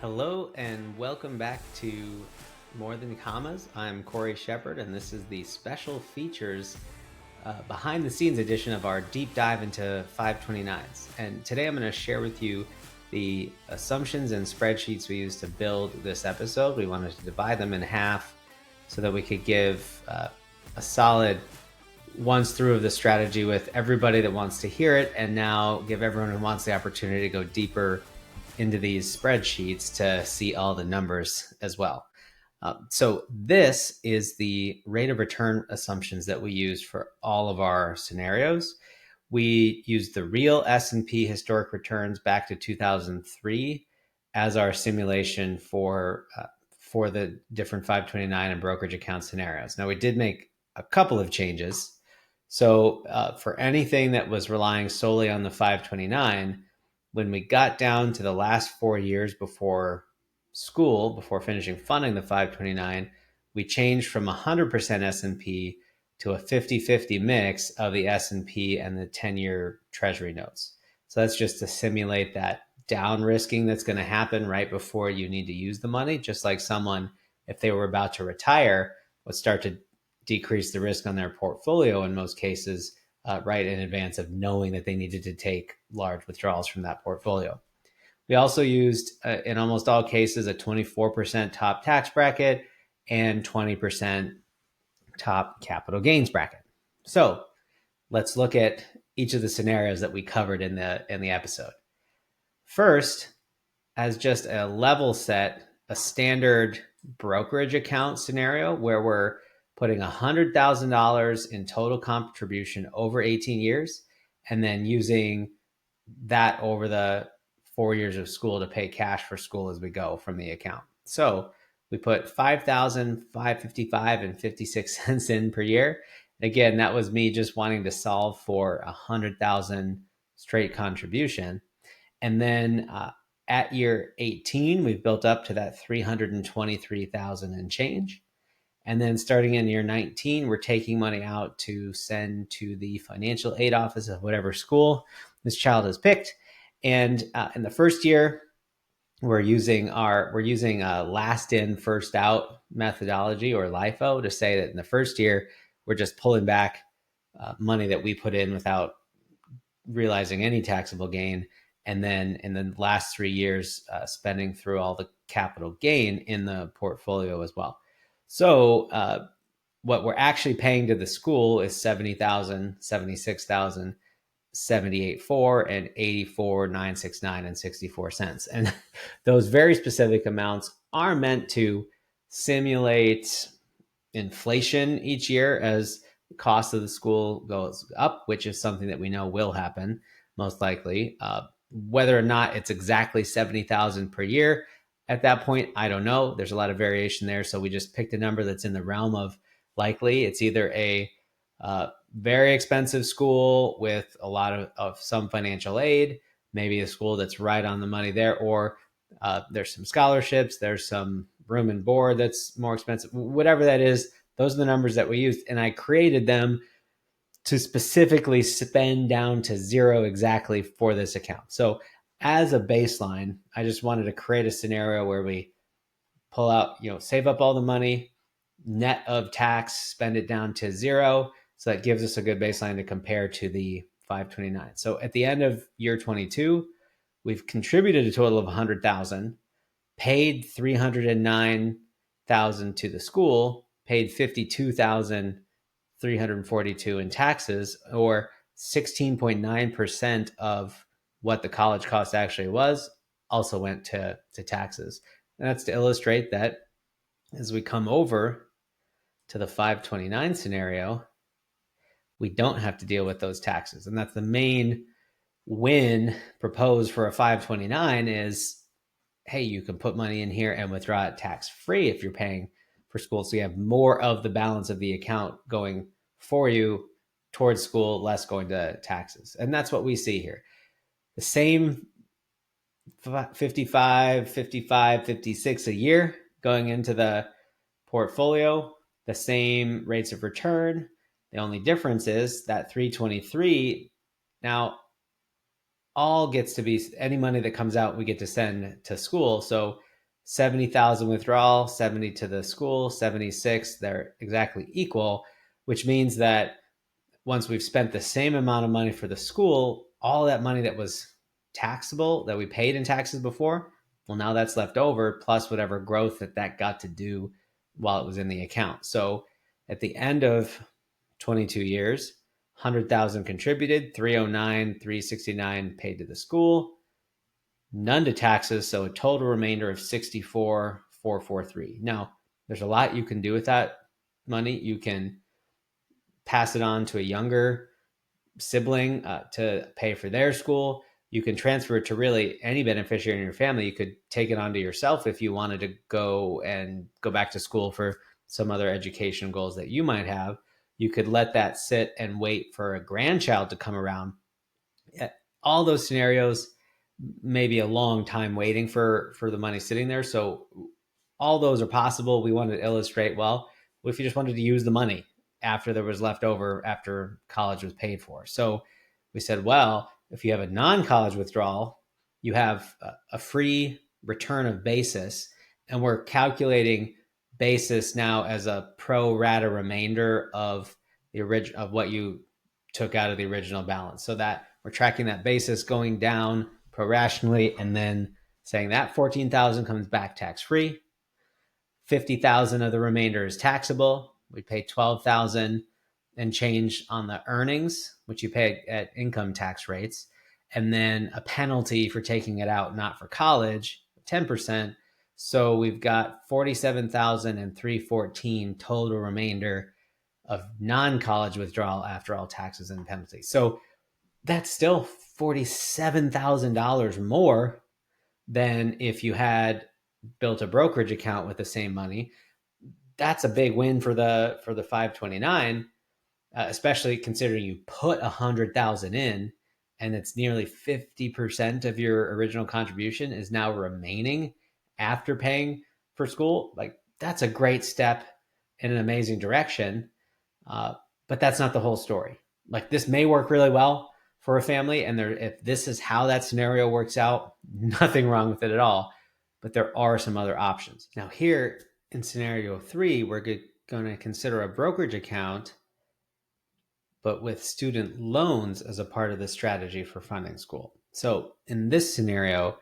Hello and welcome back to More Than Commas. I'm Cory Shepard, and this is the special features behind the scenes edition of our deep dive into 529s. And today I'm going to share with you the assumptions and spreadsheets we used to build this episode. We wanted to divide them in half so that we could give a solid once through of the strategy with everybody that wants to hear it, and now give everyone who wants the opportunity to go deeper into these spreadsheets to see all the numbers as well. So this is the rate of return assumptions that we use for all of our scenarios. We used the real S&P historic returns back to 2003 as our simulation for the different 529 and brokerage account scenarios. Now we did make a couple of changes. So for anything that was relying solely on the 529, when we got down to the last 4 years before school, before finishing funding the 529, we changed from 100% S&P to a 50-50 mix of the S&P and the 10-year treasury notes. So that's just to simulate that down risking that's going to happen right before you need to use the money, just like someone, if they were about to retire, would start to decrease the risk on their portfolio in most cases, right in advance of knowing that they needed to take large withdrawals from that portfolio. We also used, in almost all cases, a 24% top tax bracket and 20% top capital gains bracket. So let's look at each of the scenarios that we covered in the episode. First, as just a level set, a standard brokerage account scenario where we're putting $100,000 in total contribution over 18 years, and then using that over the 4 years of school to pay cash for school as we go from the account. So we put $5,555 and 56 cents in per year. Again, that was me just wanting to solve for 100,000 straight contribution. And then at year 18, we've built up to that 323,000 and change. And then starting in year 19, we're taking money out to send to the financial aid office of whatever school this child has picked. And in the first year, we're using last in, first out methodology, or LIFO, to say that in the first year, we're just pulling back money that we put in without realizing any taxable gain. And then in the last 3 years, spending through all the capital gain in the portfolio as well. So what we're actually paying to the school is $70,000, $76,000, $78,400, and $84,969 and 64 cents. And those very specific amounts are meant to simulate inflation each year as the cost of the school goes up, which is something that we know will happen most likely. Whether or not it's exactly $70,000 per year at that point, I don't know. There's a lot of variation there. So we just picked a number that's in the realm of likely. It's either a very expensive school with a lot of some financial aid, maybe a school that's right on the money there, or there's some scholarships, there's some room and board that's more expensive. Whatever that is, those are the numbers that we used. And I created them to specifically spend down to zero exactly for this account. So as a baseline, I just wanted to create a scenario where we pull out, save up all the money, net of tax, spend it down to zero. So that gives us a good baseline to compare to the 529. So at the end of year 22, we've contributed a total of 100,000, paid 309,000 to the school, paid 52,342 in taxes, or 16.9% of what the college cost actually was, also went to taxes. And that's to illustrate that as we come over to the 529 scenario, we don't have to deal with those taxes. And that's the main win proposed for a 529 is, hey, you can put money in here and withdraw it tax-free if you're paying for school. So you have more of the balance of the account going for you towards school, less going to taxes. And that's what we see here. The same 55, 55, 56 a year going into the portfolio, the same rates of return. The only difference is that 323 now all gets to be any money that comes out we get to send to school. So 70,000 withdrawal, 70 to the school, 76, they're exactly equal, which means that once we've spent the same amount of money for the school, all that money that was taxable, that we paid in taxes before, well, now that's left over, plus whatever growth that got to do while it was in the account. So at the end of 22 years, 100,000 contributed, 309, 369 paid to the school, none to taxes, so a total remainder of 64,443. Now, there's a lot you can do with that money. You can pass it on to a younger sibling to pay for their school. You can transfer it to really any beneficiary in your family. You could take it onto yourself if you wanted to go back to school for some other education goals that you might have. You could let that sit and wait for a grandchild to come around. All those scenarios, maybe a long time waiting for the money sitting there. So all those are possible. We wanted to illustrate, well, what if you just wanted to use the money after there was left over after college was paid for? So we said, well, if you have a non-college withdrawal, you have a free return of basis, and we're calculating basis now as a pro rata remainder of what you took out of the original balance, so that we're tracking that basis going down pro-rationally, and then saying that 14,000 comes back tax-free. 50,000 of the remainder is taxable. We pay 12,000 and change on the earnings, which you pay at income tax rates, and then a penalty for taking it out not for college, 10%. So we've got 47,314 total remainder of non-college withdrawal after all taxes and penalties. So that's still $47,000 more than if you had built a brokerage account with the same money. That's a big win for the 529, especially considering you put 100,000 in, and it's nearly 50% of your original contribution is now remaining after paying for school. Like, that's a great step in an amazing direction, but that's not the whole story. Like, this may work really well for a family, and if this is how that scenario works out, nothing wrong with it at all. But there are some other options. Now, here in scenario 3, we're going to consider a brokerage account, but with student loans as a part of the strategy for funding school. So in this scenario,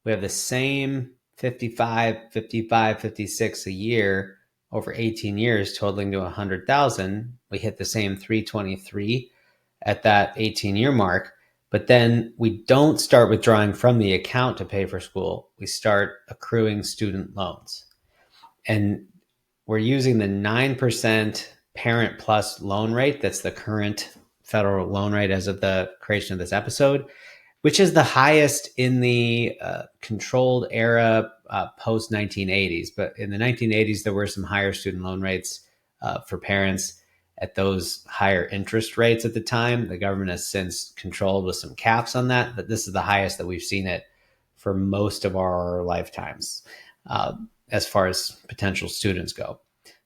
we have the same 56 a year over 18 years, totaling to 100,000. We hit the same 323 at that 18-year mark. But then we don't start withdrawing from the account to pay for school. We start accruing student loans. And we're using the 9% parent plus loan rate. That's the current federal loan rate as of the creation of this episode, which is the highest in the controlled era post 1980s. But in the 1980s, there were some higher student loan rates for parents at those higher interest rates at the time. The government has since controlled with some caps on that, but this is the highest that we've seen it for most of our lifetimes as far as potential students go.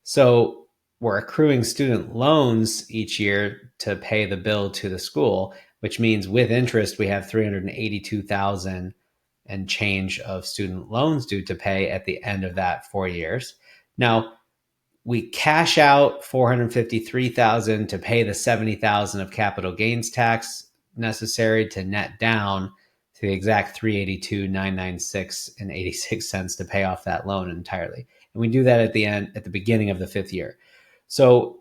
So we're accruing student loans each year to pay the bill to the school, which means with interest, we have 382,000 and change of student loans due to pay at the end of that 4 years. Now, we cash out 453,000 to pay the 70,000 of capital gains tax necessary to net down to the exact 382,996 and 86 cents to pay off that loan entirely. And we do that at the beginning of the 5th year. So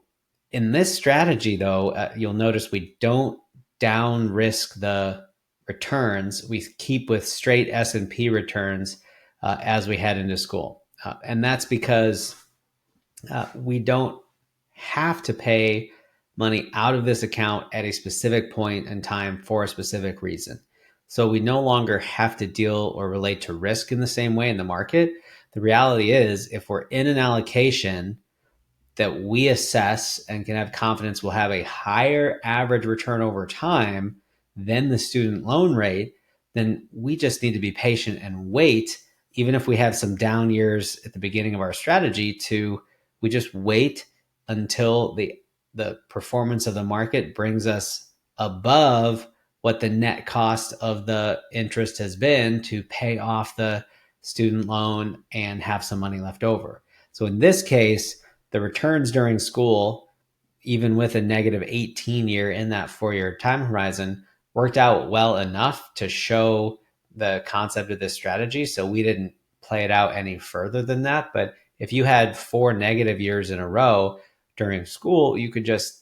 in this strategy, though, you'll notice we don't down risk the returns. We keep with straight S&P returns as we head into school. And that's because we don't have to pay money out of this account at a specific point in time for a specific reason. So we no longer have to deal or relate to risk in the same way in the market. The reality is, if we're in an allocation that we assess and can have confidence will have a higher average return over time than the student loan rate, then we just need to be patient and wait, even if we have some down years at the beginning of our strategy, we just wait until the performance of the market brings us above what the net cost of the interest has been to pay off the student loan, and have some money left over. So in this case, the returns during school, even with a negative 18 year in that 4-year time horizon, worked out well enough to show the concept of this strategy. So we didn't play it out any further than that. But if you had 4 negative years in a row during school, you could just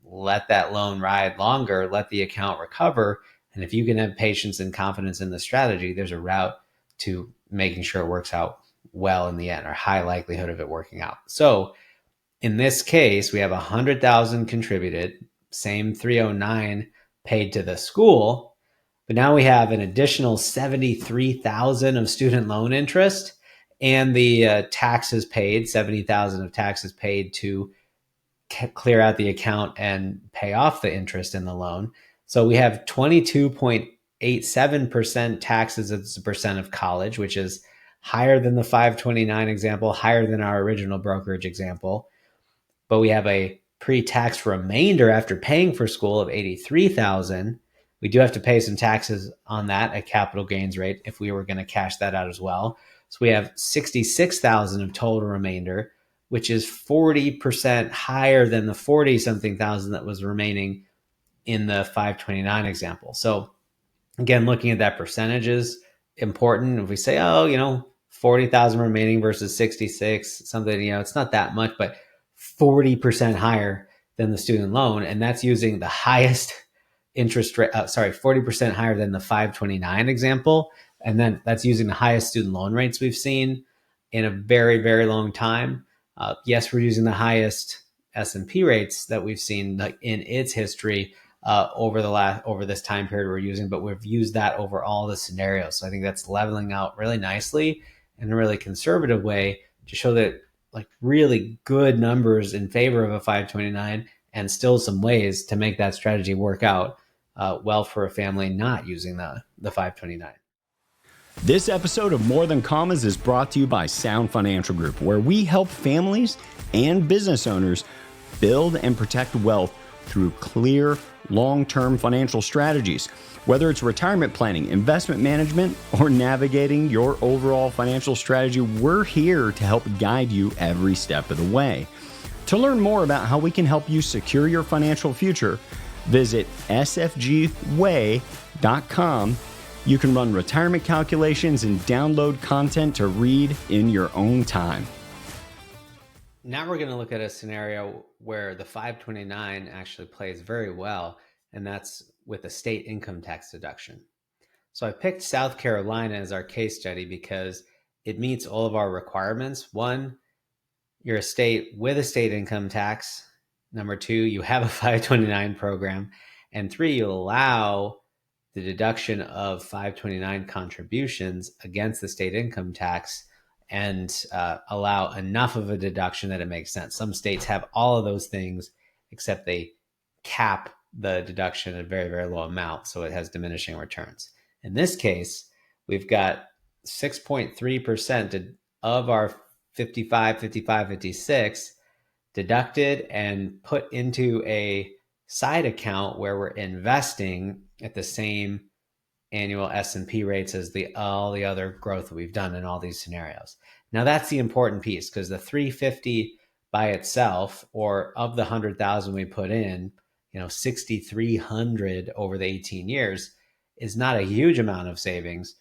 let that loan ride longer, let the account recover. And if you can have patience and confidence in the strategy, there's a route to making sure it works out well in the end, or high likelihood of it working out. So in this case, we have 100,000 contributed, same 309 paid to the school, but now we have an additional 73,000 of student loan interest, and the taxes paid, 70,000 of taxes paid to clear out the account and pay off the interest in the loan. So we have 22.87% taxes as a percent of college, which is higher than the 529 example, higher than our original brokerage example. But we have a pre-tax remainder after paying for school of 83,000. We do have to pay some taxes on that at capital gains rate if we were going to cash that out as well. So we have 66,000 of total remainder, which is 40% higher than the 40 something thousand that was remaining in the 529 example. So again, looking at that percentage is important. If we say, 40,000 remaining versus 66, something, it's not that much, but 40% higher than the student loan. And that's using the highest interest rate, 40% higher than the 529 example. And then that's using the highest student loan rates we've seen in a very, very long time. Yes, we're using the highest S&P rates that we've seen in its history over this time period we're using, but we've used that over all the scenarios. So I think that's leveling out really nicely in a really conservative way to show that really good numbers in favor of a 529, and still some ways to make that strategy work out well for a family not using the 529. This episode of More Than Commas is brought to you by Sound Financial Group, where we help families and business owners build and protect wealth through clear, long-term financial strategies. Whether it's retirement planning, investment management, or navigating your overall financial strategy, we're here to help guide you every step of the way. To learn more about how we can help you secure your financial future, visit sfgway.com. You can run retirement calculations and download content to read in your own time. Now we're going to look at a scenario where the 529 actually plays very well, and that's with a state income tax deduction. So I picked South Carolina as our case study because it meets all of our requirements. One, you're a state with a state income tax. Number two, you have a 529 program. And three, you allow the deduction of 529 contributions against the state income tax and allow enough of a deduction that it makes sense. Some states have all of those things, except they cap the deduction at a very, very low amount, so it has diminishing returns. In this case, we've got 6.3% of our 56 deducted and put into a side account where we're investing at the same annual S&P rates as all the other growth that we've done in all these scenarios. Now that's the important piece, because the 350 by itself, or of the 100,000 we put in, 6,300 over the 18 years is not a huge amount of savings.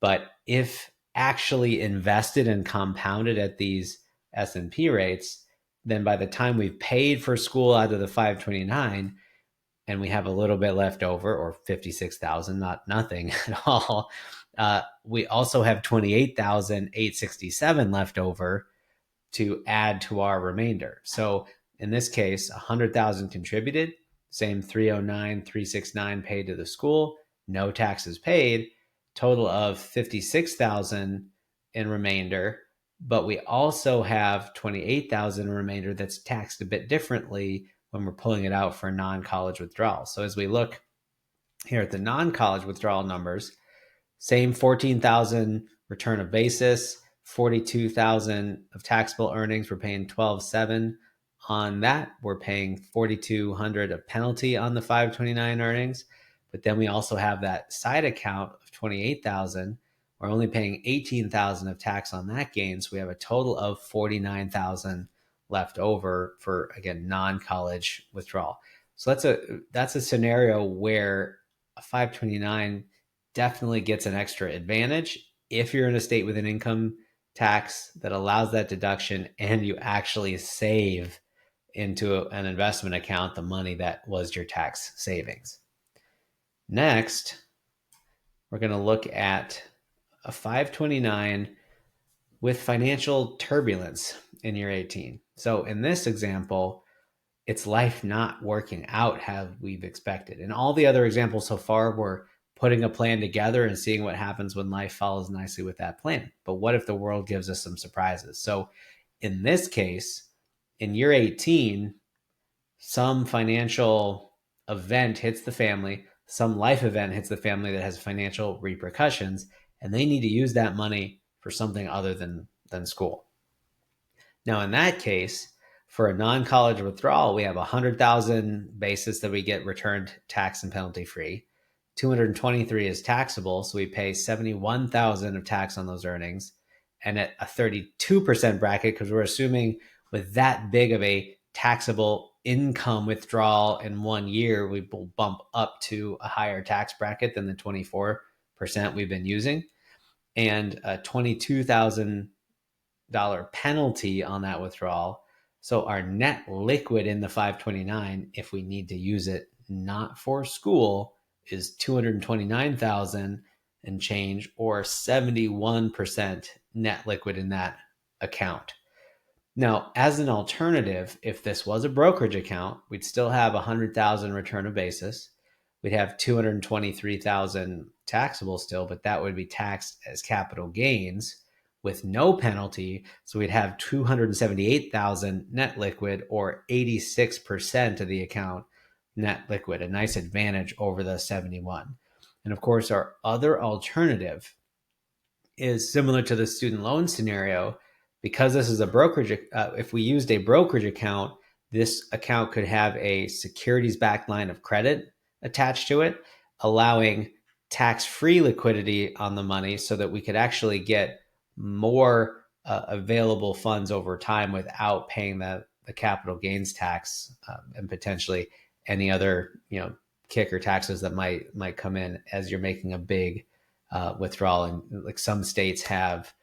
But if actually invested and compounded at these S&P rates, then by the time we've paid for school out of the 529 and we have a little bit left over, or 56,000, not nothing at all, we also have 28,867 left over to add to our remainder. So in this case, 100,000 contributed, same 309, 369 paid to the school, no taxes paid, total of 56,000 in remainder. But we also have 28,000 in remainder that's taxed a bit differently when we're pulling it out for non-college withdrawal. So as we look here at the non-college withdrawal numbers, same 14,000 return of basis, 42,000 of taxable earnings. We're paying 12,700 on that. We're paying 4,200 of penalty on the 529 earnings. But then we also have that side account of 28,000 we're only paying $18,000 of tax on that gain. So we have a total of $49,000 left over for, again, non-college withdrawal. So that's a scenario where a 529 definitely gets an extra advantage if you're in a state with an income tax that allows that deduction and you actually save into an investment account the money that was your tax savings. Next, we're going to look at a 529 with financial turbulence in year 18. So in this example, it's life not working out how we've expected. And all the other examples so far were putting a plan together and seeing what happens when life follows nicely with that plan. But what if the world gives us some surprises? So in this case, in year 18, some financial event hits the family, some life event hits the family that has financial repercussions, and they need to use that money for something other than school. Now, in that case, for a non-college withdrawal, we have 100,000 basis that we get returned tax and penalty free. 223 is taxable, so we pay 71,000 of tax on those earnings. And at a 32% bracket, because we're assuming with that big of a taxable income withdrawal in 1 year, we will bump up to a higher tax bracket than the 24% we've been using. And a $22,000 penalty on that withdrawal. So our net liquid in the 529, if we need to use it not for school, is 229,000 and change, or 71% net liquid in that account. Now, as an alternative, if this was a brokerage account, we'd still have 100,000 return of basis. We'd have 223,000 taxable still, but that would be taxed as capital gains with no penalty. So we'd have 278,000 net liquid, or 86% of the account net liquid, a nice advantage over the 71. And of course, our other alternative is similar to the student loan scenario. Because this is a brokerage, if we used a brokerage account, this account could have a securities-backed line of credit attached to it, allowing tax-free liquidity on the money so that we could actually get more available funds over time without paying the capital gains tax and potentially any other kicker taxes that might come in as you're making a big withdrawal. And like some states have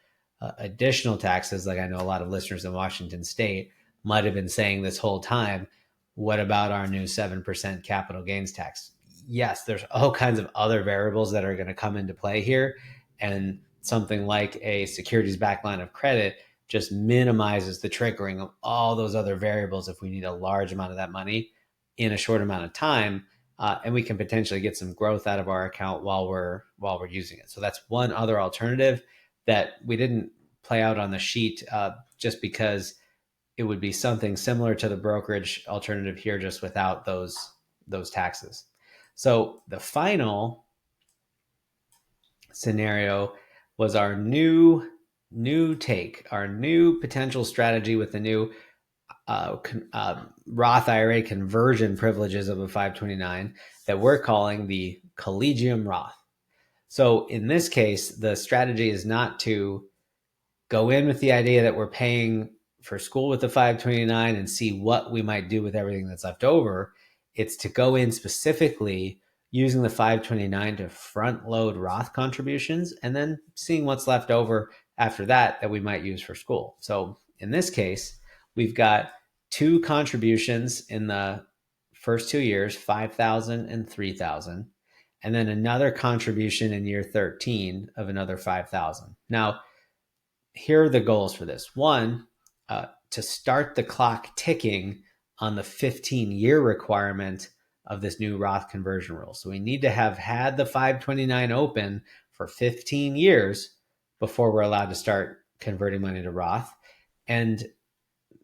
additional taxes. Like I know a lot of listeners in Washington State might have been saying this whole time, what about our new 7% capital gains tax? Yes, there's all kinds of other variables that are going to come into play here. And something like a securities-backed line of credit just minimizes the triggering of all those other variables if we need a large amount of that money in a short amount of time. And we can potentially get some growth out of our account while we're using it. So that's one other alternative that we didn't play out on the sheet just because it would be something similar to the brokerage alternative here, just without those taxes. So the final scenario was our new take, our new potential strategy with the new Roth IRA conversion privileges of a 529 that we're calling the collegium Roth. So in this case, the strategy is not to go in with the idea that we're paying for school with the 529 and see what we might do with everything that's left over. It's to go in specifically using the 529 to front load Roth contributions and then seeing what's left over after that we might use for school. So in this case, we've got two contributions in the first 2 years, 5,000 and 3,000, and then another contribution in year 13 of another 5,000. Now, here are the goals for this. One, to start the clock ticking on the 15-year requirement of this new Roth conversion rule. So we need to have had the 529 open for 15 years before we're allowed to start converting money to Roth. And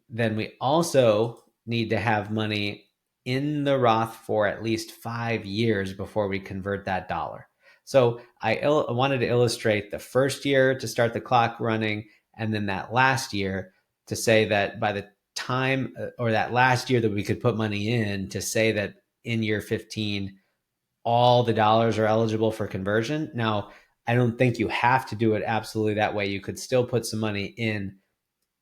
then we also need to have money in the Roth for at least 5 years before we convert that dollar. So I wanted to illustrate the first year to start the clock running, and then that last year to say that by the time, or that last year that we could put money in, to say that in year 15, all the dollars are eligible for conversion. Now, I don't think you have to do it absolutely that way. You could still put some money in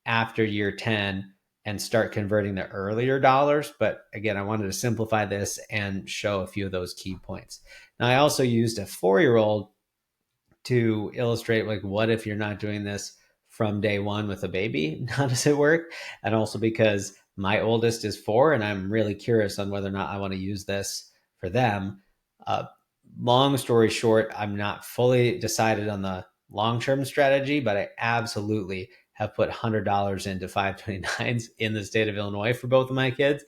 after year 10 and start converting the earlier dollars. But again, I wanted to simplify this and show a few of those key points. Now, I also used a 4-year-old to illustrate, like, what if you're not doing this from day one with a baby? How does it work? And also because my oldest is 4 and I'm really curious on whether or not I want to use this for them. Uh, Long story short, I'm not fully decided on the long-term strategy, but I absolutely have put $100 into 529s in the state of Illinois for both of my kids,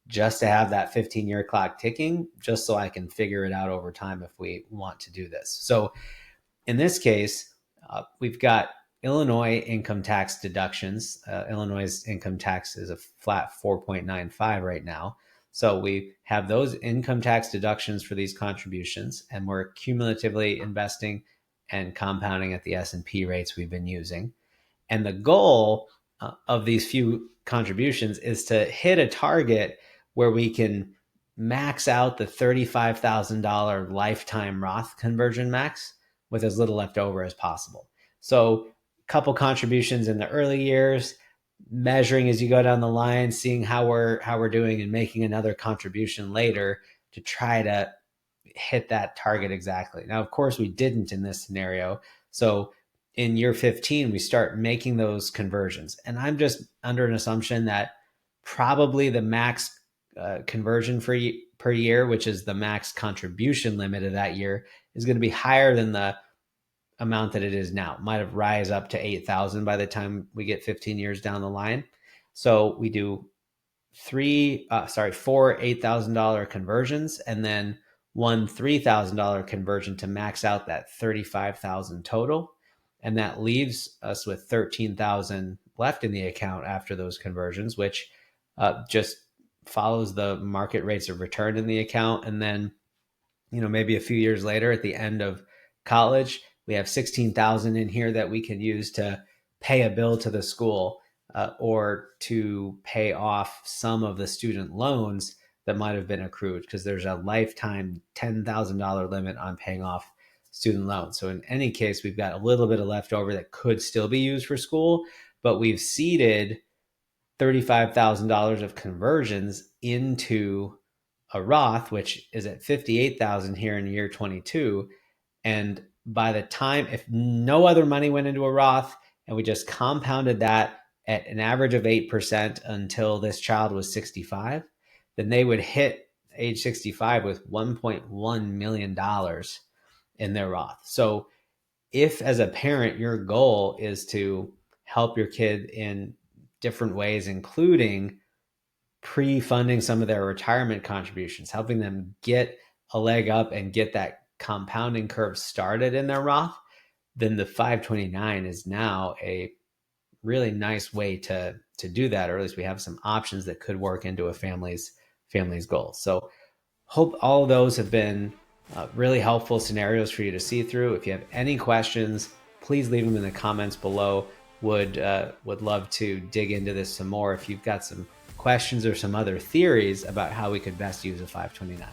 just to have that 15-year clock ticking, just so I can figure it out over time if we want to do this. So in this case, we've got Illinois income tax deductions. Illinois' income tax is a flat 4.95 right now. So we have those income tax deductions for these contributions, and we're cumulatively investing and compounding at the S&P rates we've been using. And the goal of these few contributions is to hit a target where we can max out the $35,000 lifetime Roth conversion max with as little left over as possible. So a couple contributions in the early years, measuring as you go down the line, seeing how we're doing, and making another contribution later to try to hit that target exactly. Now, of course, we didn't in this scenario. So in year 15, we start making those conversions. And I'm just under an assumption that probably the max conversion per year, which is the max contribution limit of that year, is going to be higher than the amount that it is now. It might have rise up to 8,000 by the time we get 15 years down the line. So we do four $8,000 conversions, and then one $3,000 conversion to max out that 35,000 total. And that leaves us with 13,000 left in the account after those conversions, which just follows the market rates of return in the account. And then, maybe a few years later at the end of college, we have 16,000 in here that we can use to pay a bill to the school or to pay off some of the student loans that might have been accrued, because there's a lifetime $10,000 limit on paying off student loans. So in any case, we've got a little bit of leftover that could still be used for school, but we've seeded $35,000 of conversions into a Roth, which is at 58,000 here in year 22. And by the time, if no other money went into a Roth and we just compounded that at an average of 8% until this child was 65, then they would hit age 65 with $1.1 million in their Roth. So if, as a parent, your goal is to help your kid in different ways, including pre-funding some of their retirement contributions, helping them get a leg up and get that compounding curve started in their Roth, then the 529 is now a really nice way to do that, or at least we have some options that could work into a family's goals. So hope all of those have been really helpful scenarios for you to see through. If you have any questions, please leave them in the comments below. Would love to dig into this some more if you've got some questions or some other theories about how we could best use a 529.